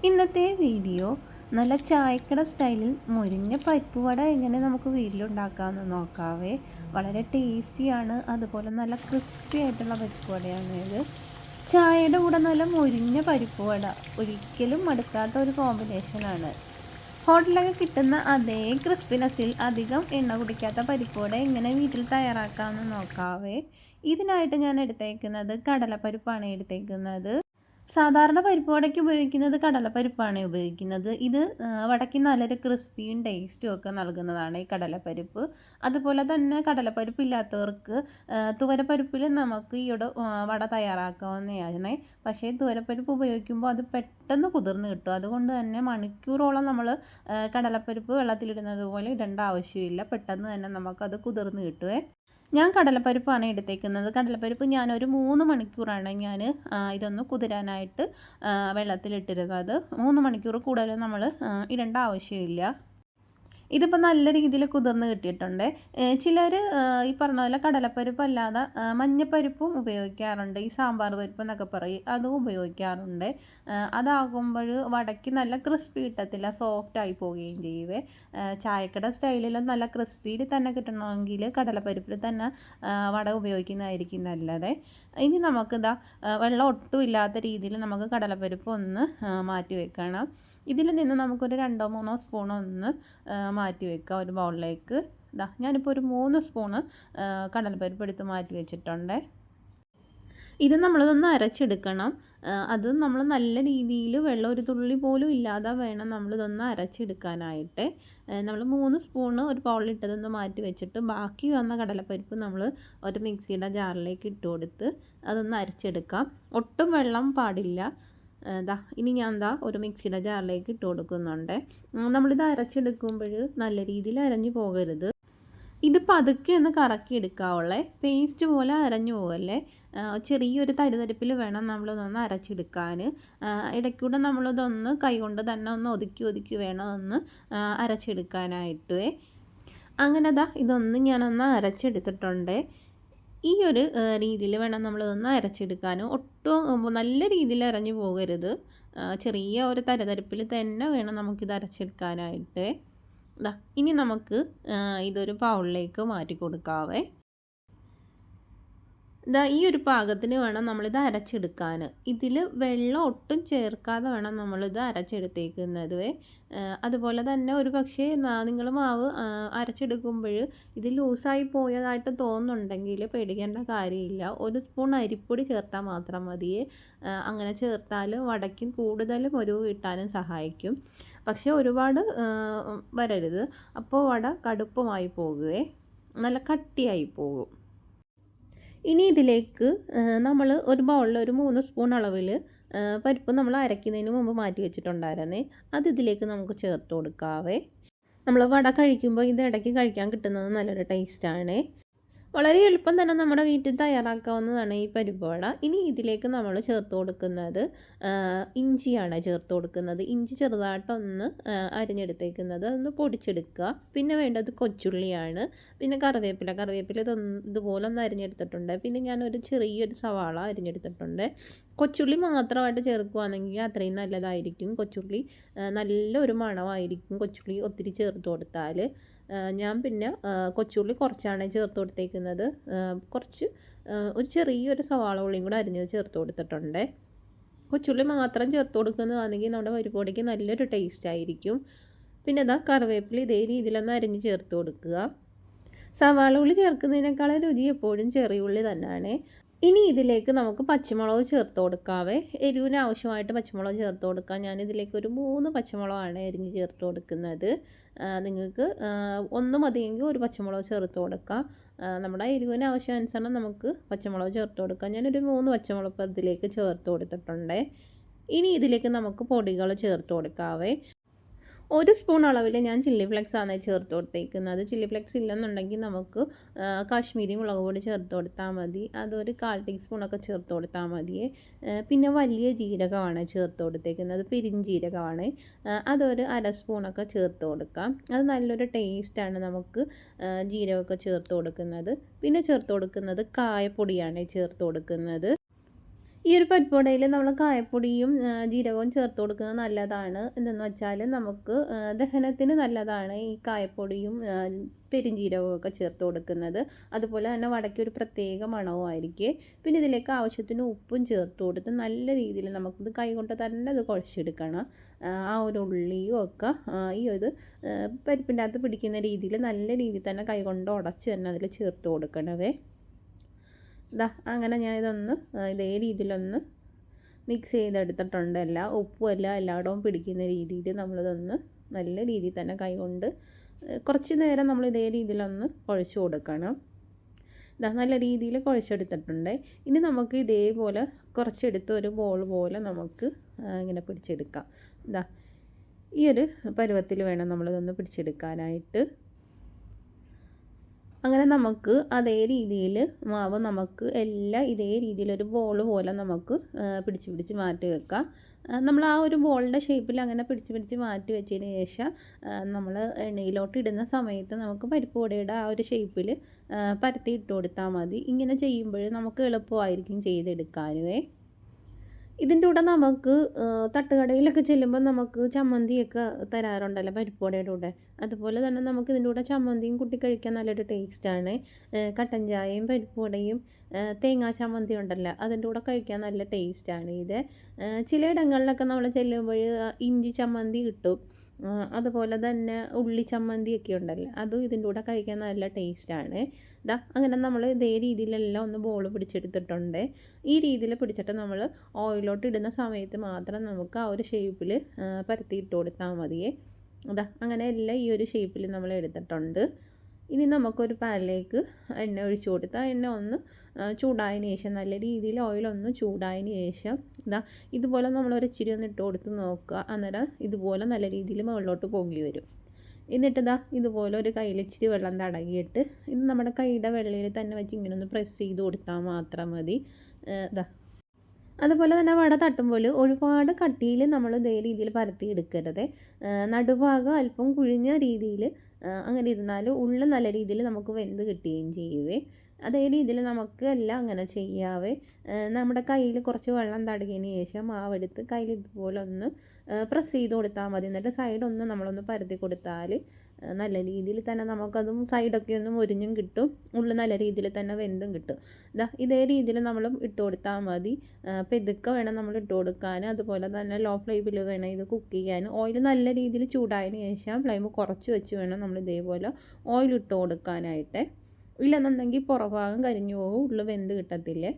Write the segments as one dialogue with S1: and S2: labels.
S1: ഇന്നത്തെ വീഡിയോ നല്ല ചായക്കട സ്റ്റൈലിൽ മുരിഞ്ഞ പരിപ്പ് വട എങ്ങനെ നമുക്ക് വീട്ടിലുണ്ടാക്കാമെന്ന് നോക്കാവേ. വളരെ ടേസ്റ്റിയാണ്, അതുപോലെ നല്ല ക്രിസ്പി ആയിട്ടുള്ള പരിപ്പ് വടയാണ് ഇത്. ചായയുടെ കൂടെ നല്ല മുരിഞ്ഞ പരിപ്പ് വട ഒരിക്കലും മടുക്കാത്ത ഒരു കോമ്പിനേഷനാണ്. ഹോട്ടലൊക്കെ കിട്ടുന്ന അതേ ക്രിസ്പിനെസ്സിൽ അധികം എണ്ണ കുടിക്കാത്ത പരിപ്പ് വട എങ്ങനെ വീട്ടിൽ തയ്യാറാക്കാമെന്ന് നോക്കാവേ. ഇതിനായിട്ട് ഞാൻ എടുത്തേക്കുന്നത് കടലപ്പരിപ്പാണ് എടുത്തേക്കുന്നത്. സാധാരണ പരിപ്പ് വടയ്ക്ക് ഉപയോഗിക്കുന്നത് കടലപ്പരിപ്പാണ് ഉപയോഗിക്കുന്നത്. ഇത് വടയ്ക്ക് നല്ലൊരു ക്രിസ്പിയും ടേസ്റ്റും ഒക്കെ നൽകുന്നതാണ് ഈ കടലപ്പരിപ്പ്. അതുപോലെ തന്നെ കടലപ്പരിപ്പ് ഇല്ലാത്തവർക്ക് തുവരപ്പരിപ്പിൽ നമുക്ക് ഈയുടെ വട തയ്യാറാക്കാവുന്നതാണ്. പക്ഷേ തുവരപ്പരിപ്പ് ഉപയോഗിക്കുമ്പോൾ അത് പെട്ടെന്ന് കുതിർന്ന് കിട്ടും. അതുകൊണ്ട് തന്നെ മണിക്കൂറോളം നമ്മൾ കടലപ്പരിപ്പ് വെള്ളത്തിലിടുന്നത് പോലെ ഇടേണ്ട ആവശ്യമില്ല. പെട്ടെന്ന് തന്നെ നമുക്കത് കുതിർന്ന് കിട്ടുമേ. ഞാൻ കടലപ്പരിപ്പാണ് എടുത്തേക്കുന്നത്. കടലപ്പരിപ്പ് ഞാനൊരു 3 മണിക്കൂറാണ് ഞാൻ ഇതൊന്ന് കുതിരാനായിട്ട് വെള്ളത്തിലിട്ടിരുന്നത്. 3 മണിക്കൂർ കൂടുതൽ നമ്മൾ ഇടേണ്ട ആവശ്യമില്ല. ഇതിപ്പോൾ നല്ല രീതിയിൽ കുതിർന്ന് കിട്ടിയിട്ടുണ്ട്. ചിലർ ഈ പറഞ്ഞ പോലെ കടലപ്പരിപ്പ് അല്ലാതെ മഞ്ഞപ്പരിപ്പും ഉപയോഗിക്കാറുണ്ട്. ഈ സാമ്പാർ പരിപ്പ് എന്നൊക്കെ പറയും, അതും ഉപയോഗിക്കാറുണ്ട്. അതാകുമ്പോൾ വടയ്ക്ക് നല്ല ക്രിസ്പി കിട്ടത്തില്ല, സോഫ്റ്റായി പോവുകയും ചെയ്യുവേ. ചായക്കട സ്റ്റൈലിൽ നല്ല ക്രിസ്പിയിൽ തന്നെ കിട്ടണമെങ്കിൽ കടലപ്പരിപ്പിൽ തന്നെ വട ഉപയോഗിക്കുന്നതായിരിക്കും നല്ലത്. ഇനി നമുക്കിതാ വെള്ളം ഒട്ടും ഇല്ലാത്ത രീതിയിൽ നമുക്ക് കടലപ്പരിപ്പ് ഒന്ന് മാറ്റി വെക്കണം. ഇതിൽ നിന്ന് നമുക്കൊരു 2-3 സ്പൂൺ ഒന്ന് മാറ്റി വെക്കുക ഒരു ബൗളിലേക്ക്. ഞാനിപ്പോൾ ഒരു 3 സ്പൂണ് കടലപ്പരിപ്പ് എടുത്ത് മാറ്റി വെച്ചിട്ടുണ്ട്. ഇത് നമ്മളിതൊന്ന് അരച്ചെടുക്കണം. അത് നമ്മൾ നല്ല രീതിയിൽ വെള്ളം ഒരു തുള്ളി പോലും ഇല്ലാതെ വേണം നമ്മളിതൊന്ന് അരച്ചെടുക്കാനായിട്ട്. നമ്മൾ 3 സ്പൂണ് ഒരു ബൗളിലിട്ടതൊന്ന് മാറ്റി വെച്ചിട്ട് ബാക്കി വന്ന കടലപ്പരിപ്പ് നമ്മൾ ഒരു മിക്സിയുടെ ജാറിലേക്ക് ഇട്ട് കൊടുത്ത് അതൊന്ന് അരച്ചെടുക്കാം. ഒട്ടും വെള്ളം പാടില്ല. ഇനി ഞാൻ ഒരു മിക്സിയുടെ ജാറിലേക്ക് ഇട്ട് കൊടുക്കുന്നുണ്ട്. നമ്മളിത് അരച്ചെടുക്കുമ്പോൾ നല്ല രീതിയിൽ അരഞ്ഞു പോകരുത്. ഇത് പതുക്കെ ഒന്ന് കറക്കി എടുക്കാവുള്ളേ, പേസ്റ്റ് പോലെ അരഞ്ഞു പോകല്ലേ. ചെറിയൊരു തരിതരിപ്പിൽ വേണം നമ്മളിതൊന്ന് അരച്ചെടുക്കാൻ. ഇടയ്ക്കൂടെ നമ്മളിതൊന്ന് കൈകൊണ്ട് തന്നെ ഒന്ന് ഒതുക്കി വേണം ഒന്ന് അരച്ചെടുക്കാനായിട്ട്. അങ്ങനെ ഇതൊന്ന് ഞാനൊന്ന് അരച്ചെടുത്തിട്ടുണ്ട്. ഈ ഒരു രീതിയിൽ വേണം നമ്മളിതൊന്ന് അരച്ചെടുക്കാൻ. ഒട്ടും നല്ല രീതിയിൽ അരഞ്ഞു പോകരുത്. ചെറിയ ഒരു തരിതരിപ്പിൽ തന്നെ വേണം നമുക്കിത് അരച്ചെടുക്കാനായിട്ട്. ഇനി നമുക്ക് ഇതൊരു ബൗളിലേക്ക് മാറ്റി കൊടുക്കാവേ. ഈ ഒരു പാകത്തിന് വേണം നമ്മളിത് അരച്ചെടുക്കാൻ. ഇതിൽ വെള്ളം ഒട്ടും ചേർക്കാതെ വേണം നമ്മളിത് അരച്ചെടുത്തേക്കുന്നത്. അതുപോലെ തന്നെ ഒരു പക്ഷേ നിങ്ങൾ മാവ് അരച്ചെടുക്കുമ്പോൾ ഇത് ലൂസായി പോയതായിട്ട് തോന്നുന്നുണ്ടെങ്കിൽ പേടിക്കേണ്ട കാര്യമില്ല. 1 സ്പൂൺ അരിപ്പൊടി ചേർത്താൽ മാത്രം മതിയേ. അങ്ങനെ ചേർത്താൽ വടയ്ക്ക് കൂടുതലും ഒരു കിട്ടാനും സഹായിക്കും. പക്ഷേ ഒരുപാട് വരരുത്, അപ്പോൾ വട കടുപ്പമായി പോകുകയെ നല്ല കട്ടിയായി പോകും. ഇനി ഇതിലേക്ക് നമ്മൾ ഒരു ബൗളിൽ ഒരു 3 സ്പൂൺ അളവിൽ പരിപ്പ് നമ്മൾ അരയ്ക്കുന്നതിന് മുമ്പ് മാറ്റി വെച്ചിട്ടുണ്ടായിരുന്നേ, അത് ഇതിലേക്ക് നമുക്ക് ചേർത്ത് കൊടുക്കാവേ. നമ്മൾ വട കഴിക്കുമ്പോൾ ഇത് ഇടയ്ക്ക് കഴിക്കാൻ കിട്ടുന്നത് നല്ലൊരു ടേസ്റ്റാണ്. വളരെ എളുപ്പം തന്നെ നമ്മുടെ വീട്ടിൽ തയ്യാറാക്കാവുന്നതാണ് ഈ പരിപ്പ് വട. ഇനി ഇതിലേക്ക് നമ്മൾ ചേർത്ത് കൊടുക്കുന്നത് ഇഞ്ചിയാണ് ചേർത്ത് കൊടുക്കുന്നത്. ഇഞ്ചി ചെറുതായിട്ടൊന്ന് അരിഞ്ഞെടുത്തേക്കുന്നത്, അതൊന്ന് പൊടിച്ചെടുക്കുക. പിന്നെ വേണ്ടത് കൊച്ചുള്ളിയാണ്. പിന്നെ കറിവേപ്പില ഇതുപോലെ ഒന്ന് അരിഞ്ഞെടുത്തിട്ടുണ്ട്. പിന്നെ ഞാനൊരു ചെറിയൊരു സവാള അരിഞ്ഞെടുത്തിട്ടുണ്ട്. കൊച്ചുള്ളി മാത്രമായിട്ട് ചേർക്കുകയാണെങ്കിൽ അത്രയും നല്ലതായിരിക്കും. കൊച്ചുള്ളി നല്ലൊരു മണമായിരിക്കും കൊച്ചുള്ളി ഒത്തിരി ചേർത്ത് കൊടുത്താൽ. ഞാൻ പിന്നെ കൊച്ചുള്ളി കുറച്ചാണ് ചേർത്ത് കൊടുത്തേക്കുന്നത്. ഒരു ചെറിയൊരു സവാള ഉള്ളിയും കൂടെ അരിഞ്ഞത് ചേർത്ത് കൊടുത്തിട്ടുണ്ട്. കൊച്ചുള്ളി മാത്രം ചേർത്ത് കൊടുക്കുന്നതാണെങ്കിൽ നമ്മുടെ പരിപ്പോടിക്ക് നല്ലൊരു ടേസ്റ്റ് ആയിരിക്കും. പിന്നെ കറിവേപ്പില ഇതേ രീതിയിലൊന്ന് അരിഞ്ഞ് ചേർത്ത് കൊടുക്കുക. സവാള ഉള്ളി ചേർക്കുന്നതിനേക്കാളും രുചി എപ്പോഴും ചെറിയ ഉള്ളി തന്നെയാണ്. ഇനി ഇതിലേക്ക് നമുക്ക് പച്ചമുളക് ചേർത്ത് കൊടുക്കാവേ. എരിവിന് ആവശ്യമായിട്ട് പച്ചമുളക് ചേർത്ത് കൊടുക്കാം. ഞാനിതിലേക്ക് ഒരു 3 പച്ചമുളകാണ് എരിഞ്ഞ് ചേർത്ത് കൊടുക്കുന്നത്. നിങ്ങൾക്ക് 1 മതിയെങ്കിൽ 1 പച്ചമുളക് ചേർത്ത് കൊടുക്കാം. നമ്മുടെ എരിവിന് ആവശ്യാനുസരണം നമുക്ക് പച്ചമുളക് ചേർത്ത് കൊടുക്കാം. ഞാനൊരു 3 പച്ചമുളക് ഇതിലേക്ക് ചേർത്ത് കൊടുത്തിട്ടുണ്ട്. ഇനി ഇതിലേക്ക് നമുക്ക് പൊടികൾ ചേർത്ത് കൊടുക്കാവേ. 1 സ്പൂൺ അളവിൽ ഞാൻ ചില്ലി ഫ്ലെക്സ് ആണ് ചേർത്ത് കൊടുത്തേക്കുന്നത്. ചില്ലി ഫ്ലെക്സ് ഇല്ലെന്നുണ്ടെങ്കിൽ നമുക്ക് കാശ്മീരി മുളക് പൊടി ചേർത്ത് കൊടുത്താൽ മതി. അതൊരു 1/4 ടീസ്പൂണൊക്കെ ചേർത്ത് കൊടുത്താൽ മതിയേ. പിന്നെ വലിയ ജീരകമാണ് ചേർത്ത് കൊടുത്തേക്കുന്നത്, പെരിഞ്ജീരകമാണ്. അതൊരു 1/2 സ്പൂണൊക്കെ ചേർത്ത് കൊടുക്കാം. അത് നല്ലൊരു ടേസ്റ്റാണ് നമുക്ക് ജീരകമൊക്കെ ചേർത്ത് കൊടുക്കുന്നത്. പിന്നെ ചേർത്ത് കൊടുക്കുന്നത് കായപ്പൊടിയാണ് ചേർത്ത് കൊടുക്കുന്നത്. ഈ ഒരു പരിപ്പുവടയിൽ നമ്മൾ കായപ്പൊടിയും ജീരകവും ചേർത്ത് കൊടുക്കുന്നത് നല്ലതാണ്. എന്തെന്ന് വെച്ചാൽ നമുക്ക് ദഹനത്തിന് നല്ലതാണ് ഈ കായപ്പൊടിയും പെരുംജീരകവും ഒക്കെ ചേർത്ത് കൊടുക്കുന്നത്. അതുപോലെ തന്നെ വടയ്ക്ക് ഒരു പ്രത്യേക മണവുമായിരിക്കും. പിന്നെ ഇതിലേക്ക് ആവശ്യത്തിന് ഉപ്പും ചേർത്ത് കൊടുത്ത് നല്ല രീതിയിൽ നമുക്കിത് കൈകൊണ്ട് തന്നെ ഇത് കുഴച്ചെടുക്കണം. ആ ഒരു ഉള്ളിയും ഒക്കെ ഈ ഒരു പരിപ്പിൻ്റെ അകത്ത് പിടിക്കുന്ന രീതിയിൽ നല്ല രീതിയിൽ തന്നെ കൈകൊണ്ട് ഉടച്ച് തന്നെ അതിൽ ചേർത്ത് കൊടുക്കണവേ. അങ്ങനെ ഞാൻ ഇതേ രീതിയിലൊന്ന് മിക്സ് ചെയ്തെടുത്തിട്ടുണ്ട്. ഉപ്പും എല്ലാം എല്ലായിടവും പിടിക്കുന്ന രീതിയിൽ നമ്മളിതൊന്ന് നല്ല രീതിയിൽ തന്നെ കൈകൊണ്ട് കുറച്ച് നേരം നമ്മൾ ഇതേ രീതിയിലൊന്ന് കുഴച്ച് കൊടുക്കണം. നല്ല രീതിയിൽ കുഴച്ചെടുത്തിട്ടുണ്ട്. ഇനി നമുക്ക് ഇതേപോലെ കുറച്ചെടുത്ത് ഒരു ബോൾ പോലെ നമുക്ക് ഇങ്ങനെ പിടിച്ചെടുക്കാം. ഈ ഒരു പരുവത്തിൽ വേണം നമ്മളിതൊന്ന് പിടിച്ചെടുക്കാനായിട്ട്. അങ്ങനെ നമുക്ക് അതേ രീതിയിൽ മാവ് നമുക്ക് എല്ലാം ഇതേ രീതിയിലൊരു ബോൾ പോലെ നമുക്ക് പിടിച്ച് മാറ്റി വെക്കാം. നമ്മൾ ആ ഒരു ബോളിൻ്റെ ഷേപ്പിൽ അങ്ങനെ പിടിച്ച് മാറ്റി വെച്ചതിന് ശേഷം നമ്മൾ എണ്ണയിലോട്ട് ഇടുന്ന സമയത്ത് നമുക്ക് പരിപ്പ് വടയുടെ ആ ഒരു ഷേപ്പിൽ പരത്തി ഇട്ട് കൊടുത്താൽ മതി. ഇങ്ങനെ ചെയ്യുമ്പോൾ നമുക്ക് എളുപ്പമായിരിക്കും ചെയ്തെടുക്കാനുവേ. ഇതിൻ്റെ കൂടെ നമുക്ക് തട്ടുകടയിലൊക്കെ ചെല്ലുമ്പോൾ നമുക്ക് ചമ്മന്തിയൊക്കെ തരാറുണ്ടല്ലോ പരിപ്പുവടയുടെ കൂടെ. അതുപോലെ തന്നെ നമുക്ക് ഇതിൻ്റെ കൂടെ ചമ്മന്തിയും കൂട്ടി കഴിക്കാൻ നല്ലൊരു ടേസ്റ്റാണ്. കട്ടൻ ചായയും പരിപ്പുവടയും തേങ്ങാ ചമ്മന്തി ഉണ്ടല്ലോ, അതിൻ്റെ കൂടെ കഴിക്കാൻ നല്ല ടേസ്റ്റാണ് ഇത്. ചിലയിടങ്ങളിലൊക്കെ നമ്മൾ ചെല്ലുമ്പോൾ ഇഞ്ചി ചമ്മന്തി കിട്ടും. അതുപോലെ തന്നെ ഉള്ളി ചമ്മന്തിയൊക്കെ ഉണ്ടല്ലോ, അതും ഇതിൻ്റെ കൂടെ കഴിക്കാൻ നല്ല ടേസ്റ്റാണ്. അങ്ങനെ നമ്മൾ ഇതേ രീതിയിലെല്ലാം ഒന്ന് ബോൾ പിടിച്ചെടുത്തിട്ടുണ്ട്. ഈ രീതിയിൽ പിടിച്ചിട്ട് നമ്മൾ ഓയിലോട്ട് ഇടുന്ന സമയത്ത് മാത്രം നമുക്ക് ആ ഒരു ഷേപ്പിൽ പരത്തി ഇട്ട് കൊടുത്താൽ മതിയേ. അങ്ങനെ എല്ലാം ഈ ഒരു ഷേപ്പിൽ നമ്മൾ എടുത്തിട്ടുണ്ട്. ഇനി നമുക്കൊരു പാനിലേക്ക് എണ്ണ ഒഴിച്ചു കൊടുത്താൽ എണ്ണ ഒന്ന് ചൂടായതിന് ശേഷം നല്ല രീതിയിൽ ഓയിലൊന്ന് ചൂടായതിന് ശേഷം ഇതുപോലെ നമ്മളൊരു ഇച്ചിരി ഒന്ന് ഇട്ട് കൊടുത്ത് നോക്കുക. അന്നേരം ഇതുപോലെ നല്ല രീതിയിൽ മുകളിലോട്ട് പൊങ്ങി വരും. എന്നിട്ട് ഇതുപോലെ ഒരു കയ്യിൽ ഇച്ചിരി വെള്ളം തടകിയിട്ട് ഇത് നമ്മുടെ കൈയുടെ വെള്ളയിൽ തന്നെ വെച്ച് ഇങ്ങനെ ഒന്ന് പ്രസ് ചെയ്ത് കൊടുത്താൽ മാത്രം മതി. അതുപോലെ തന്നെ വട തട്ടുമ്പോൾ ഒരുപാട് കട്ടിയിൽ നമ്മൾ ഇതേ രീതിയിൽ പരത്തി എടുക്കരുത്. നടുഭാഗം അല്പം കുഴിഞ്ഞ രീതിയിൽ അങ്ങനെ ഇരുന്നാൽ ഉള്ളിൽ നല്ല രീതിയിൽ നമുക്ക് വെന്ത് കിട്ടുകയും ചെയ്യുവേ. അതേ രീതിയിൽ നമുക്ക് എല്ലാം അങ്ങനെ ചെയ്യാവേ. നമ്മുടെ കയ്യിൽ കുറച്ച് വെള്ളം തടകിയതിന് ശേഷം മാവെടുത്ത് കയ്യിൽ ഇതുപോലെ ഒന്ന് പ്രസ് ചെയ്ത് കൊടുത്താൽ മതി. എന്നിട്ട് സൈഡൊന്ന് നമ്മളൊന്ന് പരത്തി കൊടുത്താൽ നല്ല രീതിയിൽ തന്നെ നമുക്കതും സൈഡൊക്കെ ഒന്ന് മൊരിഞ്ഞും കിട്ടും, ഉള്ളിൽ നല്ല രീതിയിൽ തന്നെ വെന്തും കിട്ടും. ഇതേ രീതിയിൽ നമ്മളും ഇട്ട് കൊടുത്താൽ മതി. പെതുക്കെ വേണം നമ്മൾ ഇട്ട് കൊടുക്കാൻ. അതുപോലെ തന്നെ ലോ ഫ്ലെയിമിൽ വേണം ഇത് കുക്ക് ചെയ്യാൻ. ഓയിൽ നല്ല രീതിയിൽ ചൂടായതിന് ശേഷം ഫ്ലെയിം കുറച്ച് വെച്ച് വേണം നമ്മൾ ഇതേപോലെ ഓയിൽ ഇട്ട് കൊടുക്കാനായിട്ട്. ഇല്ലെന്നുണ്ടെങ്കിൽ പുറഭാഗം കരിഞ്ഞു പോകും, ഉള്ളിൽ വെന്ത് കിട്ടത്തില്ലേ.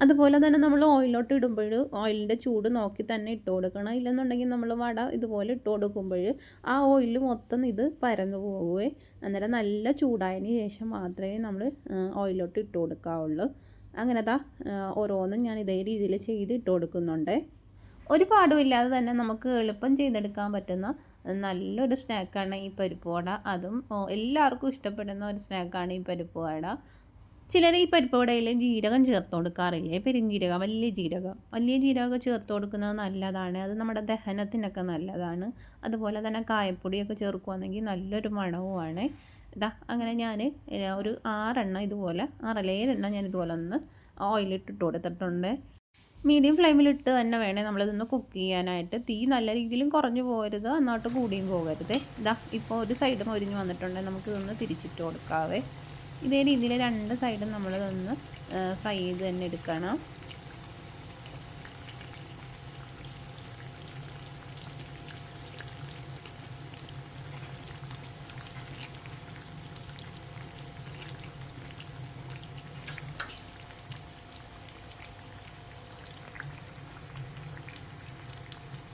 S1: അതുപോലെ തന്നെ നമ്മൾ ഓയിലോട്ട് ഇടുമ്പോൾ ഓയിലിൻ്റെ ചൂട് നോക്കി തന്നെ ഇട്ട് കൊടുക്കണം. ഇല്ലെന്നുണ്ടെങ്കിൽ നമ്മൾ വട ഇതുപോലെ ഇട്ട് കൊടുക്കുമ്പോൾ ആ ഓയിൽ മൊത്തം ഇത് പരന്നു പോവുകയെ. അന്നേരം നല്ല ചൂടായതിന് ശേഷം മാത്രമേ നമ്മൾ ഓയിലോട്ട് ഇട്ട് കൊടുക്കാവുള്ളൂ. അങ്ങനെ ഓരോന്നും ഞാൻ ഇതേ രീതിയിൽ ചെയ്ത് ഇട്ട് കൊടുക്കുന്നുണ്ട്. ഒരു പാടുമില്ലാതെ തന്നെ നമുക്ക് എളുപ്പം ചെയ്തെടുക്കാൻ പറ്റുന്ന നല്ലൊരു സ്നാക്കാണ് ഈ പരിപ്പ് വട. അതും എല്ലാവർക്കും ഇഷ്ടപ്പെടുന്ന ഒരു സ്നാക്കാണ് ഈ പരിപ്പ് വട. ചിലർ ഈ പരിപ്പ് വടയിൽ ജീരകം ചേർത്ത് കൊടുക്കാറില്ലേ, പെരുംജീരകം, വലിയ ജീരകം ചേർത്ത് കൊടുക്കുന്നത് നല്ലതാണ്. അത് നമ്മുടെ ദഹനത്തിനൊക്കെ നല്ലതാണ്. അതുപോലെ തന്നെ കായപ്പൊടിയൊക്കെ ചേർക്കുകയാണെങ്കിൽ നല്ലൊരു മണവുമാണ്. അങ്ങനെ ഞാൻ ഒരു 6 ഇതുപോലെ 6 ഞാൻ ഇതുപോലെ ഒന്ന് ഓയിലിട്ടിട്ട് കൊടുത്തിട്ടുണ്ട്. മീഡിയം ഫ്ലെയിമിലിട്ട് തന്നെ വേണേൽ നമ്മളിതൊന്ന് കുക്ക് ചെയ്യാനായിട്ട്. തീ നല്ല രീതിയിലും കുറഞ്ഞു പോകരുത്, എന്നോട്ട് കൂടിയും പോകരുത്. ഇപ്പോൾ ഒരു സൈഡ് മൊരിഞ്ഞ് വന്നിട്ടുണ്ടെങ്കിൽ നമുക്കിതൊന്ന് തിരിച്ചിട്ട് കൊടുക്കാവേ. ഇതേ രീതിയിൽ 2 സൈഡും നമ്മളിതൊന്ന് ഫ്രൈ ചെയ്ത് തന്നെ എടുക്കണം.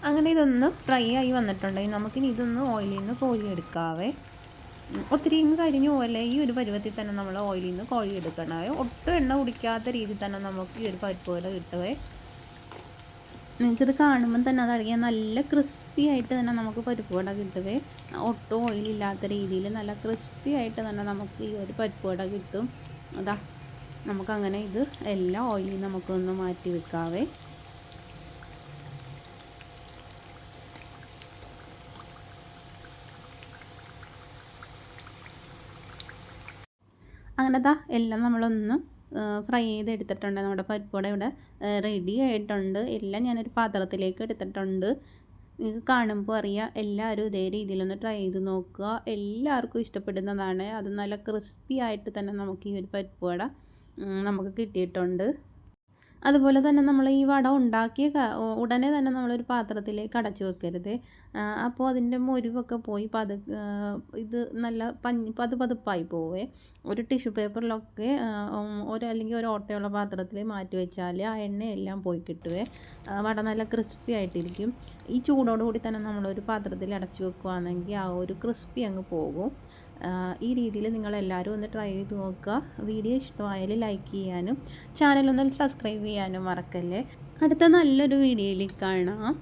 S1: അങ്ങനെ ഇതൊന്ന് ഫ്രൈ ആയി വന്നിട്ടുണ്ടെങ്കിൽ നമുക്കിനി ഇതൊന്ന് ഓയിലിൽ നിന്ന് കോരിയെടുക്കാവേ. ഒത്തിരി കരിഞ്ഞു പോലെ ഈ ഒരു പരുവത്തിൽ തന്നെ നമ്മൾ ഓയിലിൽ നിന്ന് കോരിയെടുക്കണവേ. ഒട്ടും എണ്ണ കുടിക്കാത്ത രീതിയിൽ തന്നെ നമുക്ക് ഈ ഒരു പരിപ്പ് വട കിട്ടുവേ. നിങ്ങൾക്കിത് കാണുമ്പം തന്നെ അതറിയാം, നല്ല ക്രിസ്പി ആയിട്ട് തന്നെ നമുക്ക് പരിപ്പ് വട കിട്ടുവേ. ഒട്ടും ഓയിലില്ലാത്ത രീതിയിൽ നല്ല ക്രിസ്പി ആയിട്ട് തന്നെ നമുക്ക് ഈ ഒരു പരിപ്പ് വട കിട്ടും. നമുക്കങ്ങനെ ഇത് എല്ലാ ഓയിലും നമുക്കൊന്ന് മാറ്റി വെക്കാവേ. അങ്ങനെ എല്ലാം നമ്മളൊന്ന് ഫ്രൈ ചെയ്തെടുത്തിട്ടുണ്ട്. നമ്മുടെ പരിപ്പ് വട ഇവിടെ റെഡി ആയിട്ടുണ്ട്. എല്ലാം ഞാനൊരു പാത്രത്തിലേക്ക് എടുത്തിട്ടുണ്ട്. നിങ്ങൾക്ക് കാണുമ്പോൾ അറിയാം. എല്ലാവരും ഇതേ രീതിയിലൊന്ന് ട്രൈ ചെയ്ത് നോക്കുക. എല്ലാവർക്കും ഇഷ്ടപ്പെടുന്നതാണ്. അത് നല്ല ക്രിസ്പി ആയിട്ട് തന്നെ നമുക്ക് ഈ ഒരു പരിപ്പ് വട നമുക്ക് കിട്ടിയിട്ടുണ്ട്. അതുപോലെ തന്നെ നമ്മൾ ഈ വട ഉണ്ടാക്കിയ ഉടനെ തന്നെ നമ്മളൊരു പാത്രത്തിലേക്ക് അടച്ച് വെക്കരുത്. അപ്പോൾ അതിൻ്റെ മുരിവൊക്കെ പോയി ഇത് നല്ല പതുപ്പായി പോവേ. ഒരു ടിഷ്യൂ പേപ്പറിലൊക്കെ അല്ലെങ്കിൽ ഒരു ഓട്ടയുള്ള പാത്രത്തിൽ മാറ്റി വെച്ചാൽ ആ എണ്ണയെല്ലാം പോയി കിട്ടുവേ. വട നല്ല ക്രിസ്പി ആയിട്ടിരിക്കും. ഈ ചൂടോടുകൂടി തന്നെ നമ്മളൊരു പാത്രത്തിൽ അടച്ച് വെക്കുകയാണെങ്കിൽ ആ ഒരു ക്രിസ്പി അങ്ങ് പോകും. ഈ രീതിയിൽ നിങ്ങളെല്ലാവരും ഒന്ന് ട്രൈ ചെയ്ത് നോക്കുക. വീഡിയോ ഇഷ്ടമായാൽ ലൈക്ക് ചെയ്യാനും ചാനലൊന്ന് സബ്സ്ക്രൈബ് ചെയ്യാനും മറക്കല്ലേ. അടുത്ത നല്ലൊരു വീഡിയോയിൽ കാണാം.